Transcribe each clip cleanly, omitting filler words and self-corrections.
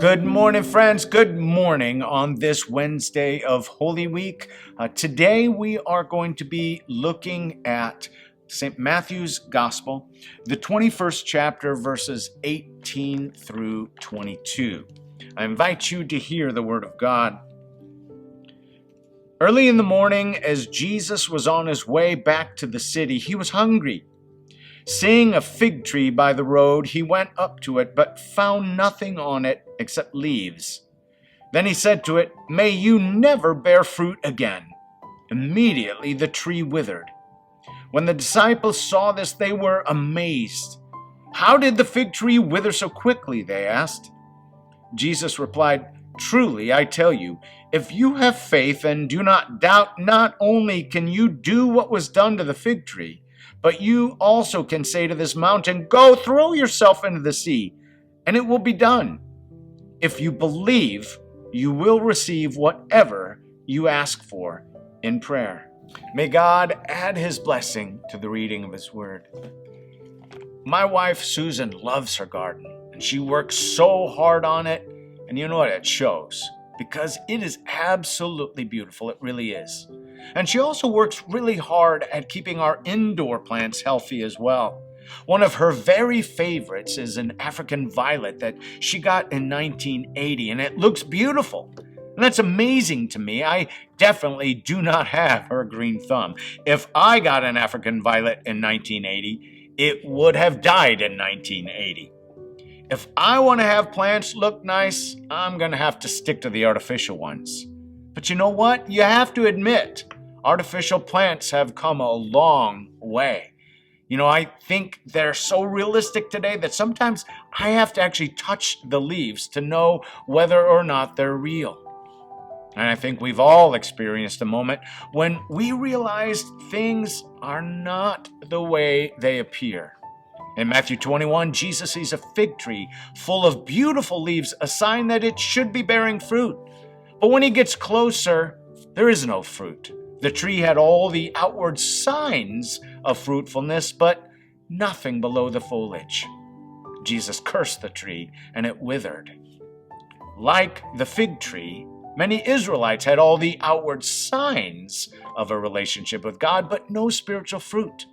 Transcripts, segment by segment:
Good morning, friends. Good morning on this Wednesday of Holy Week. Today we are going to be looking at St. Matthew's Gospel, the 21st chapter, verses 18 through 22. I invite you to hear the Word of God. Early in the morning, as Jesus was on his way back to the city, he was hungry. Seeing a fig tree by the road, he went up to it, but found nothing on it except leaves. Then he said to it, "May you never bear fruit again." Immediately the tree withered. When the disciples saw this, they were amazed. "How did the fig tree wither so quickly?" they asked. Jesus replied, "Truly, I tell you, if you have faith and do not doubt, not only can you do what was done to the fig tree, but you also can say to this mountain, 'Go throw yourself into the sea,' and it will be done. If you believe, you will receive whatever you ask for in prayer." May God add his blessing to the reading of his word. My wife, Susan, loves her garden, and she works so hard on it, and you know what? It shows, because it is absolutely beautiful. It really is. And she also works really hard at keeping our indoor plants healthy as well. One of her very favorites is an African violet that she got in 1980, and it looks beautiful. And that's amazing to me. I definitely do not have her green thumb. If I got an African violet in 1980, it would have died in 1980. If I want to have plants look nice, I'm going to have to stick to the artificial ones. But you know what? You have to admit, artificial plants have come a long way. You know, I think they're so realistic today that sometimes I have to actually touch the leaves to know whether or not they're real. And I think we've all experienced a moment when we realized things are not the way they appear. In Matthew 21, Jesus sees a fig tree full of beautiful leaves, a sign that it should be bearing fruit. But when he gets closer, there is no fruit. The tree had all the outward signs of fruitfulness, but nothing below the foliage. Jesus cursed the tree, and it withered. Like the fig tree, many Israelites had all the outward signs of a relationship with God, but no spiritual fruit.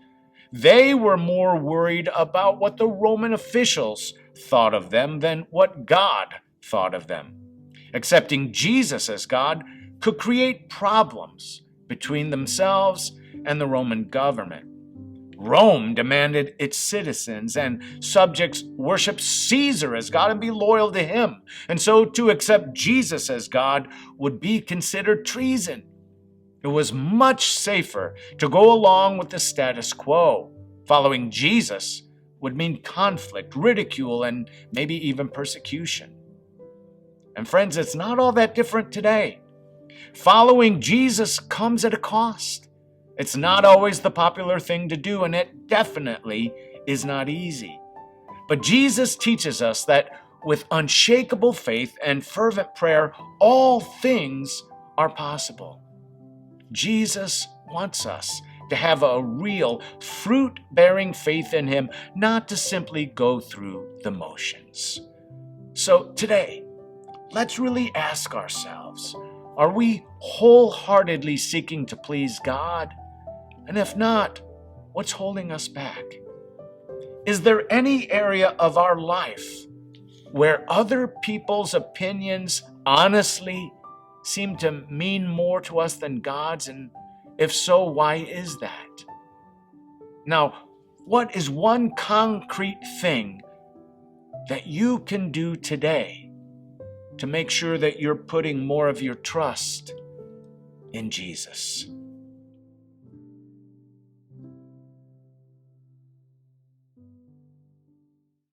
They were more worried about what the Roman officials thought of them than what God thought of them. Accepting Jesus as God could create problems between themselves and the Roman government. Rome demanded its citizens and subjects worship Caesar as God and be loyal to him. And so to accept Jesus as God would be considered treason. It was much safer to go along with the status quo. Following Jesus would mean conflict, ridicule, and maybe even persecution. And friends, it's not all that different today. Following Jesus comes at a cost. It's not always the popular thing to do, and it definitely is not easy. But Jesus teaches us that with unshakable faith and fervent prayer, all things are possible. Jesus wants us to have a real fruit-bearing faith in him, not to simply go through the motions. So today, let's really ask ourselves, are we wholeheartedly seeking to please God? And if not, what's holding us back? Is there any area of our life where other people's opinions honestly seem to mean more to us than God's? And if so, why is that? Now, what is one concrete thing that you can do today to make sure that you're putting more of your trust in Jesus?